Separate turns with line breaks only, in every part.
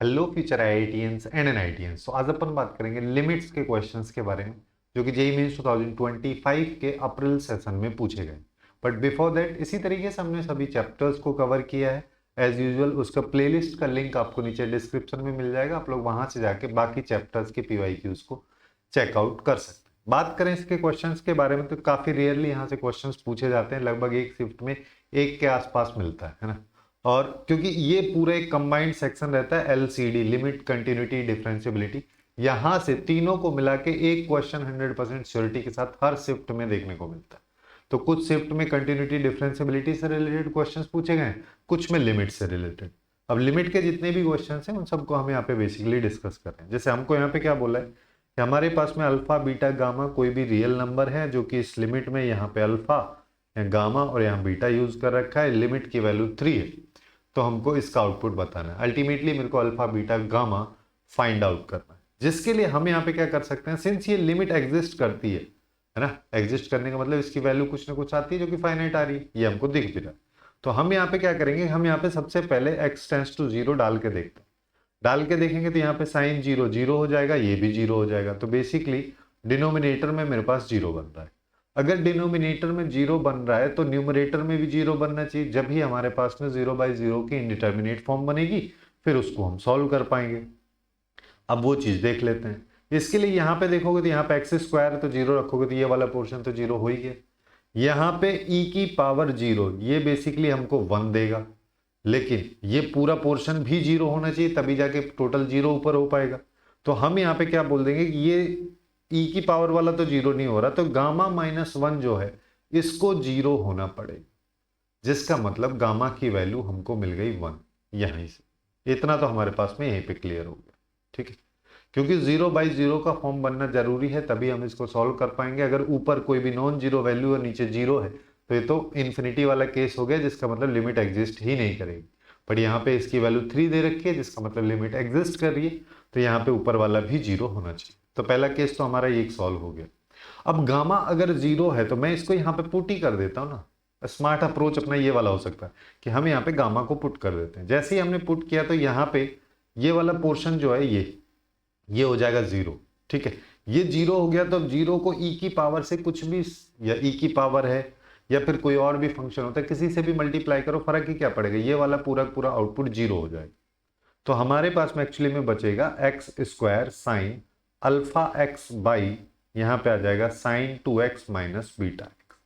Hello future IITians and NITians. तो आज अपन बात करेंगे लिमिट्स के क्वेश्चंस के बारे में जो कि जेईई मेंस 2025 के अप्रैल सेशन में पूछे गए। बट बिफोर दैट इसी तरीके से हमने सभी चैप्टर्स को कवर किया है एज यूजुअल। उसका प्लेलिस्ट का लिंक आपको नीचे डिस्क्रिप्शन में मिल जाएगा, आप लोग वहां से जाके बाकी चैप्टर्स के पीवाईक्यूज को चेकआउट कर सकते हैं। बात करें इसके क्वेश्चंस के बारे में तो काफी रेयरली यहाँ से क्वेश्चंस पूछे जाते हैं, लगभग एक शिफ्ट में एक के आसपास मिलता है ना। और क्योंकि ये पूरा एक कंबाइंड सेक्शन रहता है एलसीडी, लिमिट कंटिन्यूटी डिफरेंशियबिलिटी, यहां से तीनों को मिला के एक क्वेश्चन 100% श्योरिटी के साथ हर शिफ्ट में देखने को मिलता है। तो कुछ शिफ्ट में कंटिन्यूटी डिफरेंशियबिलिटी से रिलेटेड क्वेश्चंस पूछे गए, कुछ में लिमिट से रिलेटेड। अब लिमिट के जितने भी क्वेश्चन हैं उन सबको हम यहाँ पे बेसिकली डिस्कस कर रहे हैं। जैसे हमको यहाँ पे क्या बोला है कि हमारे पास में अल्फा बीटा गामा कोई भी रियल नंबर है जो कि इस लिमिट में यहाँ पे अल्फा या गामा और यहाँ बीटा यूज कर रखा है, लिमिट की वैल्यू 3 है, तो हमको इसका आउटपुट बताना है। अल्टीमेटली मेरे को alpha beta gamma find out करना है, जिसके लिए हम यहाँ पे क्या कर सकते हैं, सिंस ये लिमिट एग्जिस्ट करती है ना, एग्जिस्ट करने का मतलब इसकी वैल्यू कुछ ना कुछ आती है जो कि फाइनाइट आ रही है, ये हमको दिख भी रहा है। तो हम यहाँ पे क्या करेंगे, हम यहाँ पे सबसे पहले x टेंड्स टू 0 डाल के देखते हैं। डाल के देखेंगे तो यहाँ पे साइन 0 0 हो जाएगा, ये भी 0 हो जाएगा। तो बेसिकली डिनोमिनेटर में मेरे पास 0 बन रहा है। अगर डिनोमिनेटर में 0 बन रहा है तो न्यूमरेटर में भी 0 बनना चाहिए, जब ही हमारे पास में 0/0 की इंडिटर्मिनेट फॉर्म बनेगी, फिर उसको हम सॉल्व कर पाएंगे। अब वो चीज देख लेते हैं। इसके लिए यहाँ पे देखोगे तो यहाँ पे एक्स स्क्वायर है तो 0 रखोगे तो ये वाला पोर्शन तो 0 हो ही गया। यहाँ पे e की पावर 0, ये बेसिकली हमको 1 देगा, लेकिन ये पूरा पोर्शन भी 0 होना चाहिए तभी जाके टोटल 0 ऊपर हो पाएगा। तो हम यहाँ पे क्या बोल देंगे कि ये e की पावर वाला तो 0 नहीं हो रहा, तो गामा -1 जो है इसको 0 होना पड़ेगा, जिसका मतलब गामा की वैल्यू हमको मिल गई 1 यहीं से। इतना तो हमारे पास में यहीं पे क्लियर हो गया, ठीक है। क्योंकि 0/0 का फॉर्म बनना जरूरी है तभी हम इसको सॉल्व कर पाएंगे। अगर ऊपर कोई भी नॉन जीरो वैल्यू और नीचे 0 है तो ये तो इन्फिनिटी वाला केस हो गया, जिसका मतलब लिमिट एग्जिस्ट ही नहीं करेगी। पर यहाँ पे इसकी वैल्यू 3 दे रखी है, जिसका मतलब लिमिट एग्जिस्ट कर रही है, तो यहाँ पे ऊपर वाला भी 0 होना चाहिए। तो पहला केस तो हमारा ये सॉल्व हो गया। अब गामा अगर 0 है तो मैं इसको यहाँ पे पुट ही कर देता हूँ ना। स्मार्ट अप्रोच अपना ये वाला हो सकता है कि हम यहाँ पे गामा को पुट कर देते हैं। जैसे ही हमने पुट किया तो यहाँ पे ये वाला पोर्शन जो है ये हो जाएगा 0, ठीक है। ये 0 हो गया तो अब 0 को e की पावर से कुछ भी, या e की पावर है या फिर कोई और भी फंक्शन होता है, किसी से भी मल्टीप्लाई करो, फर्क ही क्या पड़ेगा, ये वाला पूरा पूरा आउटपुट 0 हो जाएगा। तो हमारे पास में एक्चुअली में बचेगा x square sine alpha x by, यहाँ पे आ जाएगा sign 2x minus beta x,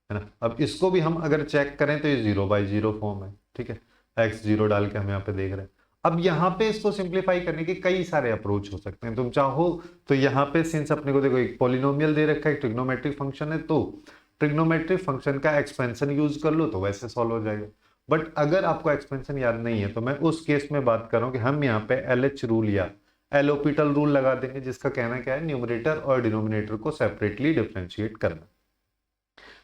है ना। अब इसको भी हम अगर चेक करें तो ये 0/0 फॉर्म है, ठीक है। x 0 डाल के हम यहाँ पे देख रहे हैं। अब यहाँ पे इसको सिंप्लीफाई करने के कई सारे अप्रोच हो सकते हैं। तुम चाहो तो यहाँ पे सिंस अपने को देखो एक पॉलिनोमियल दे रखा है, एक ट्रिग्नोमेट्रिक फंक्शन है, तो ट्रिग्नोमेट्रिक फंक्शन का एक्सपेंशन यूज कर लो तो वैसे सॉल्व हो जाएगा। बट अगर आपको एक्सपेंशन याद नहीं है तो मैं उस केस में बात कर रहा हूँ कि हम यहाँ पे LH रूल या एलोपिटल रूल लगा देंगे, जिसका कहना क्या है, न्यूमरेटर और डिनोमिनेटर को सेपरेटली डिफ्रेंशिएट करना।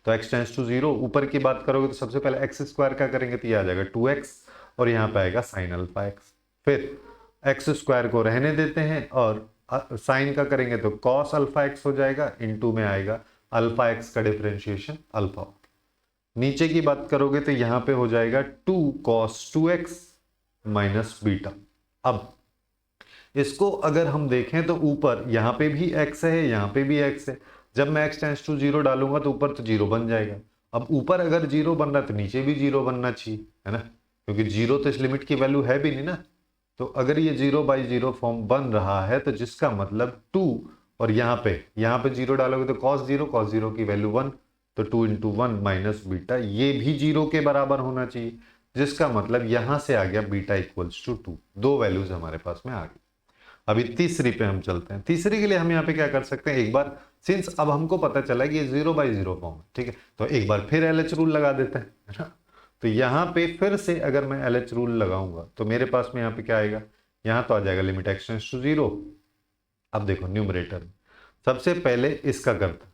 तो x टेंड्स टू 0, ऊपर की बात करोगे तो सबसे पहले एक्स स्क्वायर का करेंगे तो ये आ जाएगा 2x और यहाँ पे आएगा साइन अल्फा एक्स। फिर एक्स स्क्वायर को रहने देते हैं और साइन का करेंगे तो कॉस अल्फा एक्स हो जाएगा, इनटू में आएगा अल्फा एक्स का डिफरेंशिएशन अल्फा। नीचे की बात करोगे तो यहाँ पे हो जाएगा 2 cos 2x माइनस बीटा। अब इसको अगर हम देखें तो ऊपर यहाँ पे भी x है, यहाँ पे भी x है। जब मैं x टेंड्स टू 0 डालूंगा तो ऊपर तो 0 बन जाएगा। अब ऊपर अगर 0 बन रहा है तो नीचे भी 0 बनना चाहिए, है ना, क्योंकि 0 तो इस लिमिट की वैल्यू है भी नहीं ना। तो अगर ये 0/0 फॉर्म बन रहा है तो जिसका मतलब 2, और यहाँ पे 0 डालोगे तो cos 0 की वैल्यू 1, तो 2 × 1 माइनस बीटा, ये भी 0 के बराबर होना चाहिए, जिसका मतलब यहां से आ गया बीटा इक्वल्स टू 2। दो वैल्यूज हमारे पास में आ गई। अभी तीसरी पे हम चलते हैं। तीसरी के लिए हम यहाँ पे क्या कर सकते हैं, एक बार सिंस अब हमको पता चला कि ये 0/0 फॉर्म है, ठीक है, तो एक बार फिर LH रूल लगा देते हैं, है ना। तो यहाँ पे फिर से अगर मैं LH रूल लगाऊंगा तो मेरे पास में यहाँ पे क्या आएगा, यहाँ तो आ जाएगा लिमिट x टेंड्स टू 0। अब देखो न्यूमरेटर में सबसे पहले इसका करता,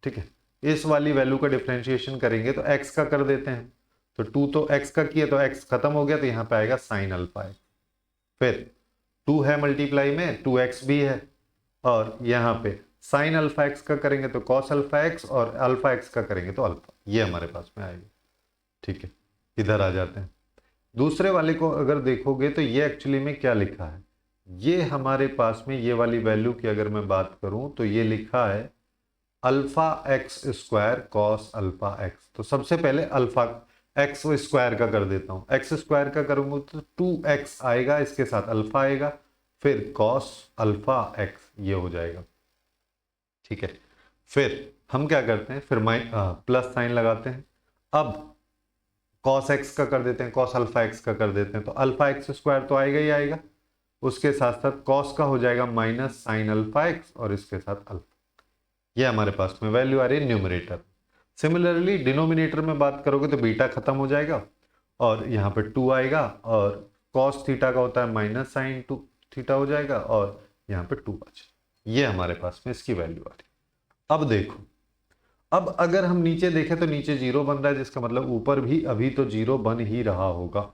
ठीक है, इस वाली वैल्यू का डिफ्रेंशिएशन करेंगे तो x का कर देते हैं। तो 2 तो x का किया तो x खत्म हो गया, तो यहाँ पे आएगा साइन अल्फा एक्स। फिर 2 है मल्टीप्लाई में, 2x भी है, और यहाँ पे साइन अल्फा एक्स का करेंगे तो कॉस अल्फा एक्स, और अल्फा एक्स का करेंगे तो अल्फा, ये हमारे पास में आएगा, ठीक है। इधर आ जाते हैं। दूसरे वाले को अगर देखोगे तो ये एक्चुअली में क्या लिखा है, ये हमारे पास में ये वाली वैल्यू की अगर मैं बात करूं तो ये लिखा है alpha x square cos alpha x. तो सबसे पहले अल्फा एक्स स्क्वायर का कर देता हूं, एक्स स्क्वायर का करूंगा तो 2x आएगा, इसके साथ अल्फा आएगा, फिर कॉस अल्फा एक्स ये हो जाएगा। ठीक है, फिर हम क्या करते हैं, फिर प्लस साइन लगाते हैं। अब कॉस एक्स का कर देते हैं, कॉस अल्फा एक्स का कर देते हैं, तो अल्फा एक्स स्क्वायर तो आएगा ही आएगा, उसके साथ साथ कॉस का हो जाएगा माइनस साइन अल्फा एक्स और इसके साथ अल्फा। ये हमारे पास में वैल्यू आ रही है न्यूमरेटर। सिमिलरली डिनोमिनेटर में बात करोगे तो बीटा खत्म हो जाएगा और यहाँ पे 2 आएगा और कॉस थीटा का होता है माइनस साइन 2 थीटा हो जाएगा और यहाँ पे 2 आ जाएगा। ये हमारे पास में इसकी वैल्यू आ रही है। अब देखो, अब अगर हम नीचे देखें तो नीचे 0 बन रहा है, जिसका मतलब ऊपर भी अभी तो 0 बन ही रहा होगा।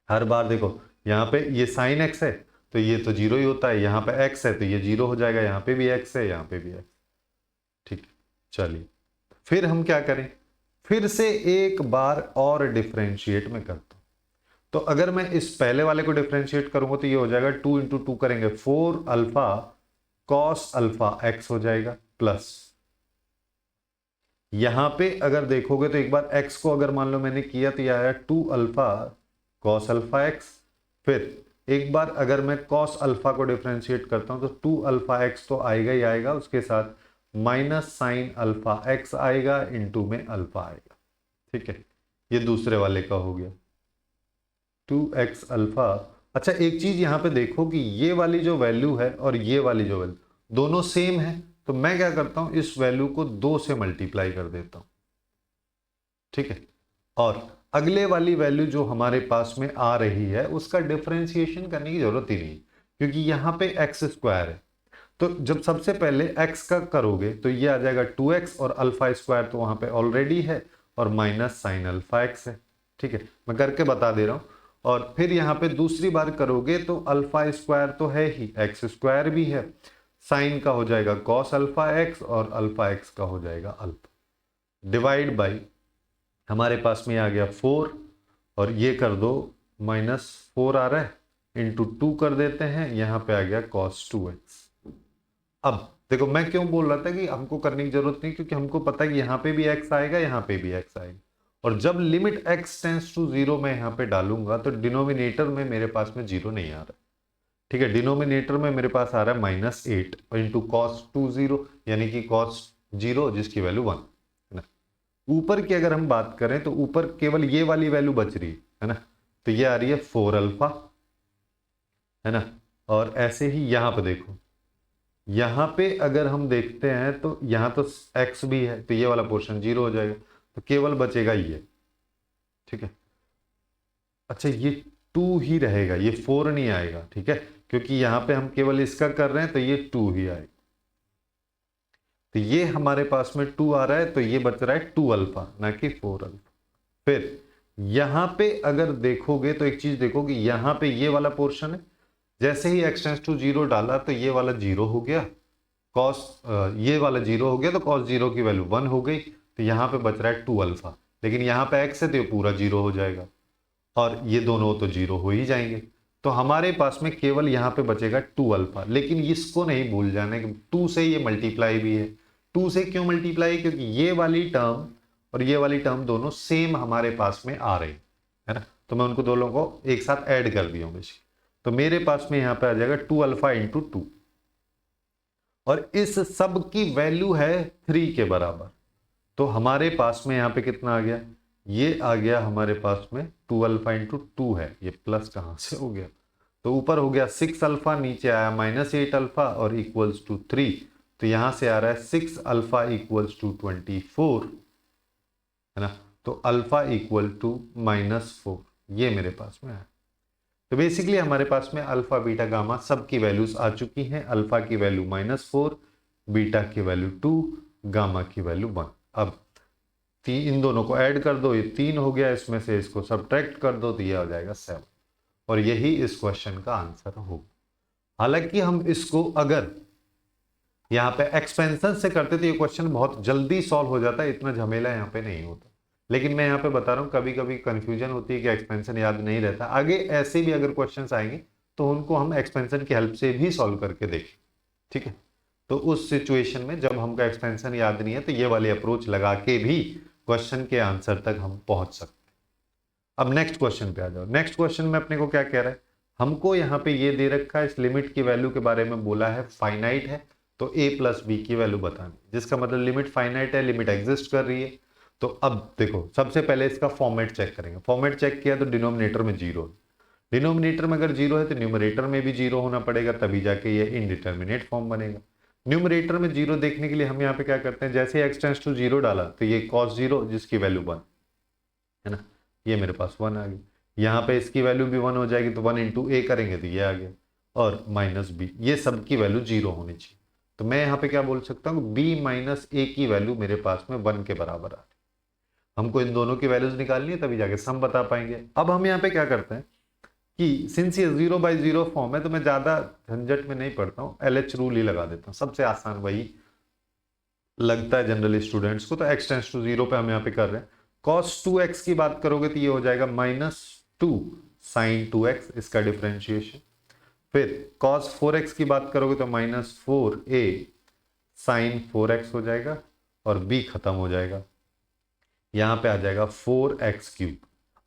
हर बार देखो यहाँ पे ये साइन एक्स है तो ये तो 0 ही होता है, यहाँ पे x है तो ये 0 हो जाएगा, यहाँ पे भी x है, यहाँ पे भी x। ठीक, चलिए फिर हम क्या करें, फिर से एक बार और डिफरेंशिएट में करता हूं। तो अगर मैं इस पहले वाले को डिफरेंशिएट करूंगा तो ये हो जाएगा 2 इंटू 2 करेंगे 4 अल्फा कॉस अल्फा एक्स हो जाएगा, प्लस यहां पे अगर देखोगे तो एक बार x को अगर मान लो मैंने किया तो यह आया 2 अल्फा कॉस अल्फा एक्स। फिर एक बार अगर मैं कॉस अल्फा को डिफरेंशिएट करता हूं तो 2 अल्फा एक्स तो आएगा ही आएगा, उसके साथ माइनस साइन अल्फा एक्स आएगा, इनटू में अल्फा आएगा। ठीक है, ये दूसरे वाले का हो गया 2x अल्फा। अच्छा एक चीज यहां पे देखो कि ये वाली जो वैल्यू है और ये वाली जो वैल्यू दोनों सेम है, तो मैं क्या करता हूं इस वैल्यू को 2 से मल्टीप्लाई कर देता हूं। ठीक है, और अगले वाली वैल्यू जो हमारे पास में आ रही है उसका डिफरेंशिएशन करने की जरूरत ही नहीं, क्योंकि यहां पे एक्स स्क्वायर है। तो जब सबसे पहले x का करोगे तो ये आ जाएगा 2x और अल्फा स्क्वायर तो वहां पे ऑलरेडी है और माइनस साइन अल्फा एक्स है। ठीक है, मैं करके बता दे रहा हूं। और फिर यहाँ पे दूसरी बार करोगे तो अल्फा स्क्वायर तो है ही, एक्स स्क्वायर भी है, साइन का हो जाएगा कॉस अल्फा एक्स और अल्फा एक्स का हो जाएगा अल्फा, डिवाइड बाई हमारे पास में आ गया 4 और ये कर दो -4 आ रहा है, इंटू 2 कर देते हैं, यहाँ पे आ गया cos 2x। अब देखो मैं क्यों बोल रहा था कि हमको करने की जरूरत नहीं, क्योंकि हमको पता है कि यहाँ पे भी x आएगा, यहाँ पे भी x आएगा, और जब लिमिट x टेंड्स टू 0 मैं यहाँ पे डालूंगा तो डिनोमिनेटर में मेरे पास में 0 नहीं आ रहा। ठीक है, डिनोमिनेटर में मेरे पास आ रहा है -8 और इंटू कॉस 2 यानी कि cos 0 जिसकी वैल्यू 1 है ना। ऊपर की अगर हम बात करें तो ऊपर केवल ये वाली वैल्यू बच रही है ना, तो ये आ रही है 4 अल्फा है ना। और ऐसे ही यहां पे देखो, यहां पे अगर हम देखते हैं तो यहां तो x भी है तो ये वाला पोर्शन 0 हो जाएगा, तो केवल बचेगा ये। ठीक है, अच्छा ये 2 ही रहेगा, ये 4 नहीं आएगा। ठीक है, क्योंकि यहां पे हम केवल इसका कर रहे हैं तो ये 2 ही आएगा, तो ये हमारे पास में 2 आ रहा है, तो ये बच रहा है 2 अल्फा ना कि 4 अल्फा। फिर यहां पे अगर देखोगे तो एक चीज देखो कि यहां पे ये वाला पोर्शन है, जैसे ही x टेंड्स टू 0 डाला तो ये वाला 0 हो गया, कॉस ये वाला 0 हो गया तो cos 0 की वैल्यू 1 हो गई, तो यहां पे बच रहा है 2 अल्फा, लेकिन यहां पे x है तो ये पूरा 0 हो जाएगा और ये दोनों तो 0 हो ही जाएंगे, तो हमारे पास में केवल यहाँ पे बचेगा 2 अल्फा। लेकिन इसको नहीं भूल जाना कि 2 से ये मल्टीप्लाई भी है। 2 से क्यों मल्टीप्लाई, क्योंकि ये वाली टर्म और ये वाली टर्म दोनों सेम हमारे पास में आ रही है ना, तो मैं उनको दोनों को एक साथ ऐड कर दिया हूँ। तो मेरे पास में यहाँ पे आ जाएगा 2 अल्फा इंटू 2 और इस सब की वैल्यू है 3 के बराबर, तो हमारे पास में यहाँ पे कितना आ गया, ये आ गया हमारे पास में 2 अल्फा इंटू 2 है, ये प्लस कहाँ से हो गया, तो ऊपर हो गया 6 अल्फा, नीचे आया -8 अल्फा और इक्वल्स टू 3, तो यहां से आ रहा है 6 अल्फा इक्वल्स टू 24 है ना, तो अल्फा इक्वल टू -4 ये मेरे पास में है। तो बेसिकली हमारे पास में अल्फा बीटा गामा सब की वैल्यूज आ चुकी हैं, अल्फा की वैल्यू -4, बीटा की वैल्यू 2, गामा की वैल्यू 1। अब इन दोनों को ऐड कर दो, ये 3 हो गया, इसमें से इसको सब्ट्रैक्ट कर दो तो ये हो जाएगा 7, और यही इस क्वेश्चन का आंसर होगा। हालांकि हम इसको अगर यहाँ पे एक्सपेंशन से करते तो ये क्वेश्चन बहुत जल्दी सॉल्व हो जाता है, इतना झमेला यहाँ पे नहीं होता, लेकिन मैं यहाँ पे बता रहा हूँ कभी कभी कंफ्यूजन होती है कि एक्सपेंशन याद नहीं रहता, आगे ऐसे भी अगर क्वेश्चंस आएंगे तो उनको हम एक्सपेंशन की हेल्प से भी सॉल्व करके देखें, ठीक है। तो उस सिचुएशन में जब हमको एक्सपेंशन याद नहीं है तो ये वाली अप्रोच लगा के भी क्वेश्चन के आंसर तक हम पहुंच सकते हैं। अब नेक्स्ट क्वेश्चन पे आ जाओ। नेक्स्ट क्वेश्चन में अपने को क्या कह रहा है, हमको यहाँ पे ये दे रखा है, इस लिमिट की वैल्यू के बारे में बोला है फाइनाइट है, तो a प्लस बी की वैल्यू बतानी, जिसका मतलब लिमिट फाइनाइट है, लिमिट एग्जिस्ट कर रही है। तो अब देखो सबसे पहले इसका फॉर्मेट चेक करेंगे। फॉर्मेट चेक किया तो डिनोमिनेटर में जीरो, डिनोमिनेटर में अगर जीरो है तो न्यूमरेटर में भी जीरो होना पड़ेगा, तभी जाके ये इनडिटर्मिनेट फॉर्म बनेगा। न्यूमरेटर में जीरो देखने के लिए हम यहाँ पे क्या करते हैं, जैसे x टेंस टू जीरो डाला तो ये cos जीरो जिसकी वैल्यू 1 है ना, ये मेरे पास 1 आ गई। यहाँ पे इसकी वैल्यू भी 1 हो जाएगी तो 1 इंटू ए करेंगे तो ये आ गया, और माइनस बी, ये सब की वैल्यू जीरो होनी चाहिए। तो मैं यहाँ पे क्या बोल सकता हूँ, b माइनस ए की वैल्यू मेरे पास में 1 के बराबर आ रही। हमको इन दोनों की वैल्यूज निकालनी है तभी जाके सम बता पाएंगे। अब हम यहाँ पे क्या करते हैं कि सिंस ये 0/0 फॉर्म है तो मैं ज्यादा झंझट में नहीं पड़ता हूँ, LH रूल ही लगा देता हूँ, सबसे आसान वही लगता है जनरली स्टूडेंट्स को। तो x टेंस टू 0 पे हम यहाँ पे कर रहे हैं, cos 2x की बात करोगे तो ये हो जाएगा -2 sin 2x, इसका डिफरेंशिएशन। फिर cos 4x की बात करोगे तो -4a sin 4x हो जाएगा, और b खत्म हो जाएगा, यहाँ पे आ जाएगा 4x³।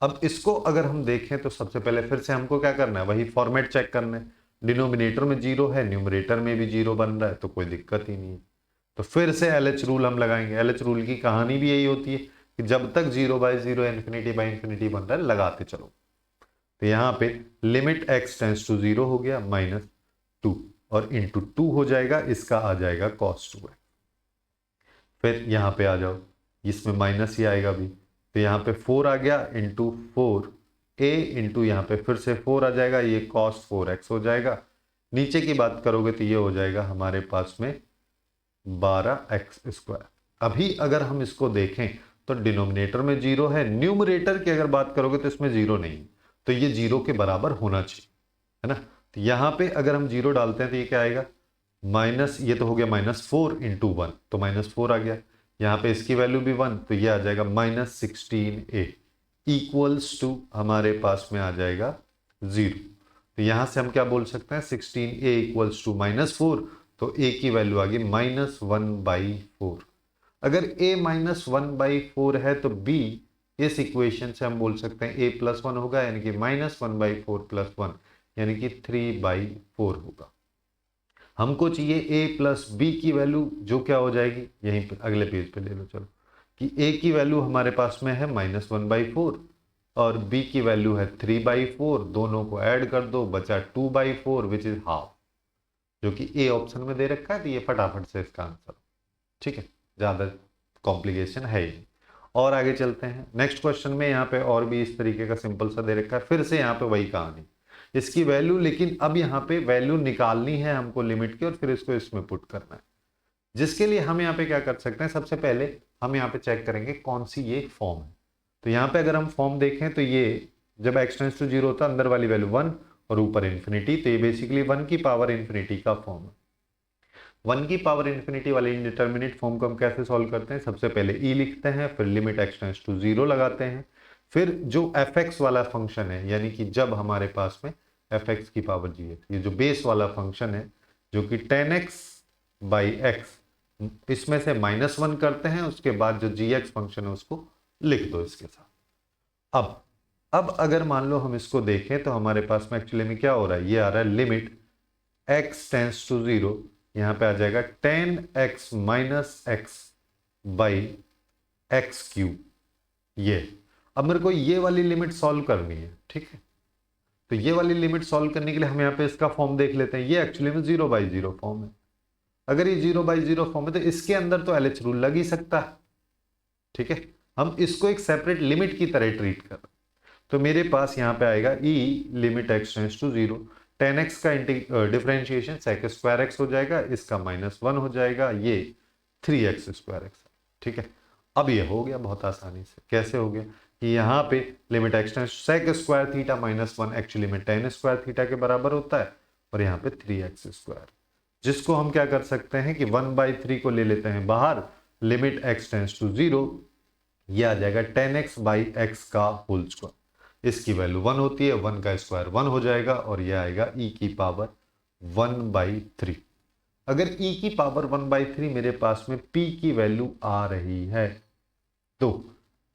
अब इसको अगर हम देखें तो सबसे पहले फिर से हमको क्या करना है, वही फॉर्मेट चेक करना है। डिनोमिनेटर में जीरो है, न्यूमरेटर में भी जीरो बन रहा है, तो कोई दिक्कत ही नहीं है। तो फिर से LH रूल हम लगाएंगे। LH रूल की कहानी भी यही होती है कि जब तक 0/0 इन्फिनिटी बन रहा है लगाते चलो। तो यहाँ पे लिमिट x टेंस टू 0 हो गया -2, और इंटू 2 हो जाएगा, इसका आ जाएगा cos 2x। फिर यहाँ पे आ जाओ, इसमें माइनस ही आएगा भी, तो यहाँ पे 4 आ गया इंटू 4a इंटू यहाँ पे फिर से 4 आ जाएगा, ये cos 4x हो जाएगा। नीचे की बात करोगे तो ये हो जाएगा हमारे पास में 12x²। अभी अगर हम इसको देखें तो डिनोमिनेटर में जीरो है, न्यूमरेटर की अगर बात करोगे तो इसमें जीरो नहीं, तो ये जीरो के बराबर होना चाहिए, है ना। तो यहाँ पे अगर हम जीरो डालते हैं तो ये क्या आएगा, माइनस, ये तो हो गया -4 इंटू 1, तो -4 आ गया। यहाँ पे इसकी वैल्यू भी 1, तो ये आ जाएगा -16a इक्वल्स टू हमारे पास में आ जाएगा 0। तो यहाँ से हम क्या बोल सकते हैं, 16a इक्वल्स टू -4, तो a की वैल्यू आ गई -1/4। अगर a -1/4 है तो b इस इक्वेशन से हम बोल सकते हैं a + 1 होगा, यानी कि -1/4 + 1 यानी कि 3/4 होगा। हमको चाहिए a प्लस बी की वैल्यू, जो क्या हो जाएगी, यहीं पे अगले पेज पे ले लो चलो, कि a की वैल्यू हमारे पास में है -1/4 और b की वैल्यू है 3/4, दोनों को ऐड कर दो, बचा 2/4 विच इज हाफ, जो कि a ऑप्शन में दे रखा है। तो ये फटाफट से इसका आंसर, ठीक है, ज्यादा कॉम्प्लिकेशन है ही। और आगे चलते हैं नेक्स्ट क्वेश्चन में, यहाँ पे और भी इस तरीके का सिंपल सा दे रखा है, फिर से यहाँ पे वही कहानी, इसकी वैल्यू, लेकिन अब यहाँ पे वैल्यू निकालनी है हमको लिमिट की, और फिर इसको इसमें पुट करना है। जिसके लिए हम यहाँ पे क्या कर सकते हैं, सबसे पहले हम यहाँ पे चेक करेंगे कौन सी ये फॉर्म है। तो यहाँ पे अगर हम फॉर्म देखें तो ये जब x टेंस टू 0 होता है, अंदर वाली वैल्यू 1 और ऊपर इन्फिनिटी, तो ये बेसिकली 1 की पावर इन्फिनिटी का फॉर्म है। 1 की पावर इन्फिनिटी वाले इनडिटर्मिनेट फॉर्म को हम कैसे सॉल्व करते हैं, सबसे पहले e लिखते हैं, फिर लिमिट x टेंस टू 0 लगाते हैं, फिर जो fx वाला फंक्शन है, यानी कि जब हमारे पास में fx की पावर gx, ये जो बेस वाला फंक्शन है जो कि 10x/x, इसमें से -1 करते हैं, उसके बाद जो gx फंक्शन है उसको लिख दो इसके साथ। अब अगर मान लो हम इसको देखें तो हमारे पास में एक्चुअली में क्या हो रहा है, ये आ रहा है लिमिट x टेंस टू 0, यहाँ पे आ जाएगा 10x - x/x³। ये अब मेरे को ये वाली लिमिट सॉल्व करनी है, ठीक है। तो ये वाली लिमिट सॉल्व करने के लिए हम यहाँ पे इसका फॉर्म देख लेते हैं। ये एक्चुअली में 0/0 फॉर्म है। अगर ये 0/0 फॉर्म है तो इसके अंदर तो LH रूल लग ही सकता है, ठीक है। हम इसको एक सेपरेट लिमिट की तरह ट्रीट कर रहे हैं। तो मेरे पास यहाँ पे आएगा e limit x tends to 0, 10x का डिफरेंशिएशन sec² हो जाएगा, इसका -1 हो जाएगा, ये 3x², ठीक है। अब ये हो गया बहुत आसानी से। कैसे हो गया कि यहाँ पे limit x tends sec² theta -1 actually में tan² थीटा के बराबर होता है, और यहाँ पे 3x², जिसको हम क्या कर सकते हैं कि 1/3 को ले लेते हैं बाहर, लिमिट x टेंस टू 0 ये आ जाएगा 10x बाई एक्स का होल स्क्वायर। इसकी वैल्यू 1 होती है, 1 का स्क्वायर 1 हो जाएगा और ये आएगा e की पावर 1/3। अगर e की पावर 1/3 मेरे पास में p की वैल्यू आ रही है तो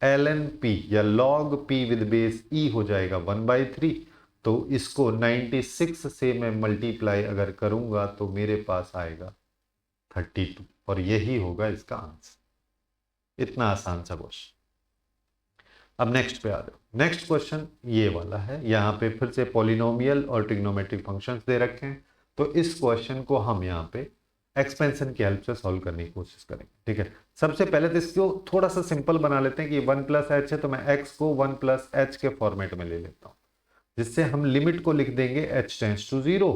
ln p या log p with base e हो जाएगा 1/3। तो इसको 96 से मैं मल्टीप्लाई अगर करूंगा तो मेरे पास आएगा 32 और यही होगा इसका आंसर। इतना आसान सा क्वेश्चन। अब नेक्स्ट पे आ जाओ। नेक्स्ट क्वेश्चन ये वाला है, यहाँ पे फिर से पॉलिनोमियल और ट्रिग्नोमेट्रिक फंक्शंस दे रखे हैं। तो इस क्वेश्चन को हम यहाँ पे एक्सपेंशन की हेल्प से सॉल्व करने की कोशिश करेंगे। ठीक है, सबसे पहले तो इसको थोड़ा सा सिंपल बना लेते हैं कि 1 प्लस एच है तो मैं x को 1 प्लस एच के फॉर्मेट में ले लेता हूँ, जिससे हम लिमिट को लिख देंगे h टेंड्स टू 0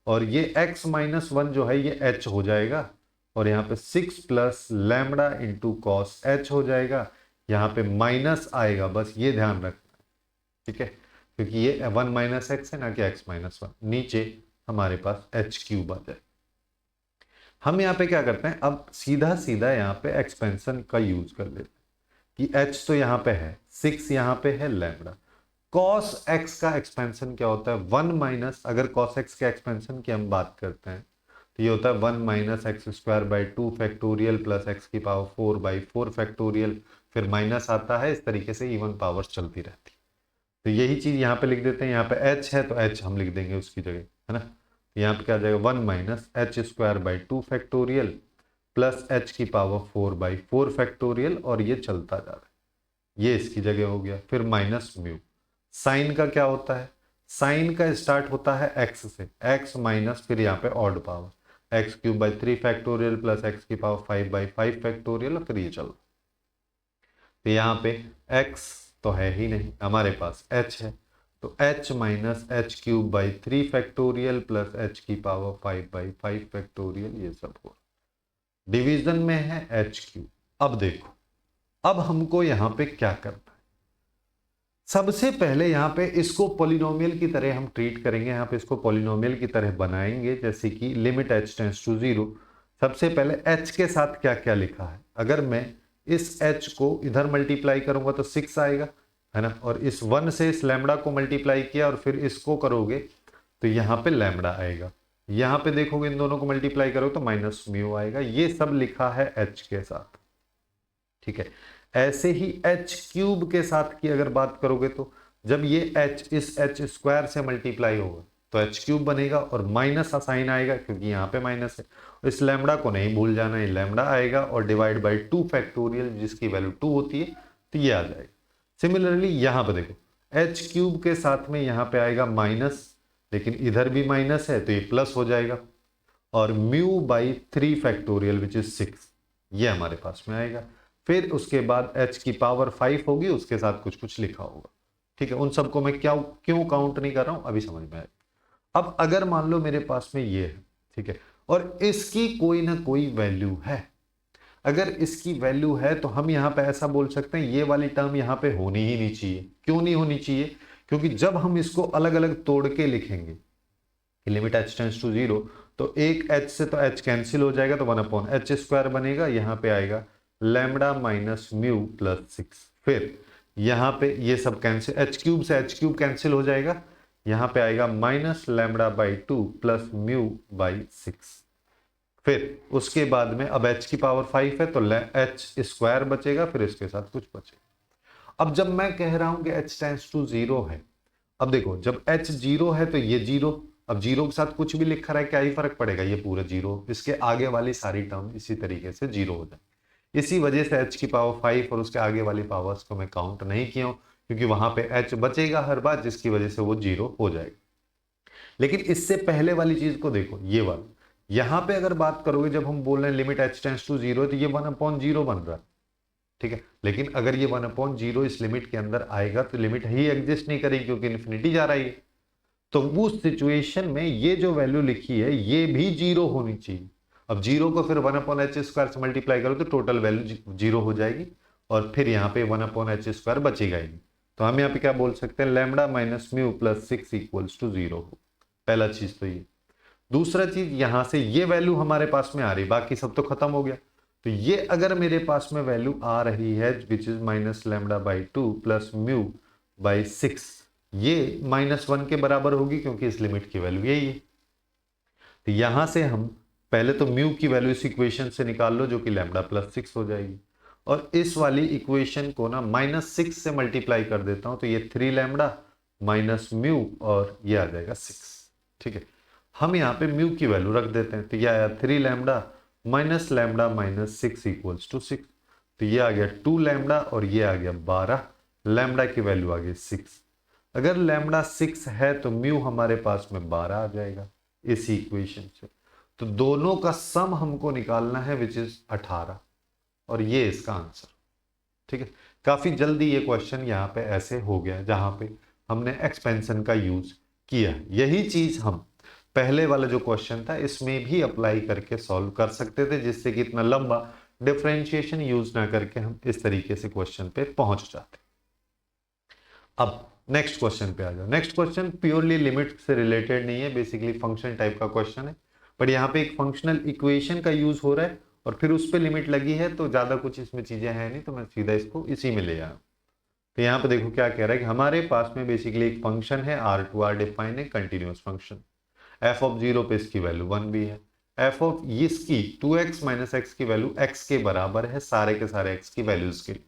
और ये x माइनस 1 जो है ये h हो जाएगा और यहाँ पे 6 plus lambda into cos h हो जाएगा। यहाँ पे माइनस आएगा, बस ये ध्यान रखना, ठीक है, क्योंकि ये 1 माइनस एक्स है ना कि x माइनस 1। नीचे हमारे पास h क्यूब आ जाए। हम यहाँ पे क्या करते हैं, अब सीधा सीधा यहाँ पे एक्सपेंशन का यूज कर लेते हैं कि h तो यहाँ पे है, 6 यहाँ पे है लैम्बडा। cos x का एक्सपेंशन क्या होता है 1 माइनस, अगर cos x के एक्सपेंशन की हम बात करते हैं तो ये होता है 1 minus x square by 2 factorial plus x की पावर 4 बाई 4 फैक्टोरियल, फिर माइनस आता है, इस तरीके से इवन पावर्स चलती रहती। तो यही चीज यहाँ पे लिख देते हैं। यहाँ पे h है तो h हम लिख देंगे उसकी जगह, है ना। तो यहाँ पे क्या आ जाएगा 1 minus H square by 2 factorial plus h की पावर 4 बाई 4 फैक्टोरियल और ये चलता जा रहा है, ये इसकी जगह हो गया। फिर माइनस म्यू। साइन का क्या होता है, साइन का स्टार्ट होता है x से, x माइनस फिर यहाँ पे odd power x cube by 3 factorial plus x की पावर 5 बाई 5 फैक्टोरियल और फिर ये चलो। तो यहाँ पे x तो है ही नहीं, हमारे पास h है, तो h minus H cube by 3 factorial plus h की पावर 5 बाई 5 फैक्टोरियल, ये सब हो। डिवीजन में है h क्यूब। अब देखो, अब हमको यहाँ पे क्या करना है, सबसे पहले यहाँ पे इसको पॉलिनोमियल की तरह हम ट्रीट करेंगे। यहाँ पे इसको पॉलिनोमियल की तरह बनाएंगे, जैसे कि लिमिट h टेंड्स टू 0। सबसे पहले h के साथ क्या क्या लिखा है, अगर मैं इस h को इधर मल्टीप्लाई करूंगा तो 6 आएगा, है ना, और इस 1 से इस लैम्बडा को मल्टीप्लाई किया और फिर इसको करोगे तो यहाँ पे लैम्बडा आएगा। यहाँ पे देखोगे इन दोनों को मल्टीप्लाई करोगे तो माइनस म्यू आएगा। ये सब लिखा है h के साथ, ठीक है। ऐसे ही h क्यूब के साथ की अगर बात करोगे तो जब ये h इस h स्क्वायर से मल्टीप्लाई होगा तो h क्यूब बनेगा और माइनस साइन आएगा क्योंकि यहाँ पे माइनस है। इस लैम्बडा को नहीं भूल जाना, ये लैम्बडा आएगा और डिवाइड बाई 2 फैक्टोरियल जिसकी वैल्यू 2 होती है, तो ये आ जाएगा। सिमिलरली यहाँ पे देखो h क्यूब के साथ में यहाँ पे आएगा माइनस, लेकिन इधर भी माइनस है तो ये प्लस हो जाएगा और mu by 3 factorial which is 6, ये हमारे पास में आएगा। फिर उसके बाद h की पावर 5 होगी, उसके साथ कुछ कुछ लिखा होगा, ठीक है। उन सबको मैं क्यों काउंट नहीं कर रहा हूं अभी समझ में आएगा। अब अगर मान लो मेरे पास में ये है, ठीक है, और इसकी कोई ना कोई वैल्यू है, अगर इसकी वैल्यू है तो हम यहाँ पे ऐसा बोल सकते हैं ये वाली टर्म यहाँ पे होनी ही नहीं चाहिए। क्यों नहीं होनी चाहिए, क्योंकि जब हम इसको अलग अलग तोड़ के लिखेंगे कि लिमिट h टेंड्स टू 0 तो एक h से तो h कैंसिल हो जाएगा तो 1 अपॉन एच स्क्वायर बनेगा, यहाँ पे आएगा लैम्बडा माइनस म्यू प्लस 6। फिर यहाँ पे ये सब कैंसिल, एच क्यूब से एच क्यूब कैंसिल हो जाएगा, यहाँ पे आएगा minus lambda by 2 plus mu by 6। फिर उसके बाद में अब h की पावर 5 है तो h स्क्वायर बचेगा, फिर इसके साथ कुछ बचेगा। अब जब मैं कह रहा हूं कि h टेंड्स टू 0 है, अब देखो जब h 0 है तो ये 0, अब 0 के साथ कुछ भी लिखा रहा है क्या ही फर्क पड़ेगा, ये पूरा 0, इसके आगे वाली सारी टर्म इसी तरीके से 0 हो जाए। इसी वजह से h की पावर 5 और उसके आगे वाली पावर्स को मैं काउंट नहीं किया हूं, क्योंकि वहां पे h बचेगा हर बार, जिसकी वजह से वो 0 हो जाएगा। लेकिन इससे पहले वाली चीज को देखो, ये वाला यहाँ पे अगर बात करोगे, जब हम बोल रहे हैं लिमिट h टेंड्स टू 0 तो ये 1/0 बन रहा है, ठीक है। लेकिन अगर ये 1/0 इस लिमिट के अंदर आएगा तो लिमिट ही एग्जिस्ट नहीं करेगी क्योंकि इन्फिनिटी जा रही है। तो उस सिचुएशन में ये जो वैल्यू लिखी है ये भी 0 होनी चाहिए। अब 0 को फिर 1/h स्क्वायर से मल्टीप्लाई करो तो टोटल वैल्यू 0 हो जाएगी और फिर यहाँ पे 1/h स्क्वायर बचेगा ही नहीं। तो हम यहाँ पे क्या बोल सकते हैं, lambda minus mu plus 6 equals to 0 हो। पहला चीज तो ये। दूसरा चीज, यहाँ से ये वैल्यू हमारे पास में आ रही, बाकी सब तो खत्म हो गया। तो ये अगर मेरे पास में वैल्यू आ रही है which is minus lambda by 2 plus mu by 6, ये -1 के बराबर होगी क्योंकि इस लिमिट की वैल्यू यही है। तो यहां से हम पहले तो म्यू की वैल्यू इस इक्वेशन से निकाल लो जो कि लैम्डा प्लस 6 हो जाएगी, और इस वाली इक्वेशन को ना -6 से मल्टीप्लाई कर देता हूं तो ये 3 लैम्डा माइनस म्यू और ये आ जाएगा 6। ठीक है, हम यहाँ पे म्यू की वैल्यू रख देते हैं, तो ये आया 3 lambda minus lambda minus 6 equals to 6। तो ये आ गया 2 लैम्डा और ये आ गया 12, लैम्डा की वैल्यू आ गई 6। अगर लैम्डा 6 है तो म्यू हमारे पास में 12 आ जाएगा इसी इक्वेशन से। तो दोनों का सम हमको निकालना है विच इज 18, और ये इसका आंसर। ठीक है, काफी जल्दी ये क्वेश्चन यहाँ पे ऐसे हो गया जहां पे हमने एक्सपेंशन का यूज किया। यही चीज हम पहले वाला जो क्वेश्चन था इसमें भी अप्लाई करके सॉल्व कर सकते थे, जिससे कि इतना लंबा डिफरेंशिएशन यूज ना करके हम इस तरीके से क्वेश्चन पे पहुंच जाते। अब नेक्स्ट क्वेश्चन पे आ जाओ। नेक्स्ट क्वेश्चन प्योरली लिमिट से रिलेटेड नहीं है, बेसिकली फंक्शन टाइप का क्वेश्चन है, बट यहाँ पे एक फंक्शनल इक्वेशन का यूज हो रहा है और फिर उस पर लिमिट लगी है, तो ज्यादा कुछ इसमें चीजें हैं नहीं, तो मैं सीधा इसको इसी में ले आया। तो यहाँ पे देखो क्या कह रहा है कि हमारे पास में बेसिकली एक फंक्शन है R2R डिफाइन है कंटिन्यूअस फंक्शन, एफ ऑफ 0 पे इसकी वैल्यू 1 भी है, एफ ऑफ इसकी 2x माइनस एक्स की वैल्यू x के बराबर है सारे के सारे x की वैल्यूज के लिए।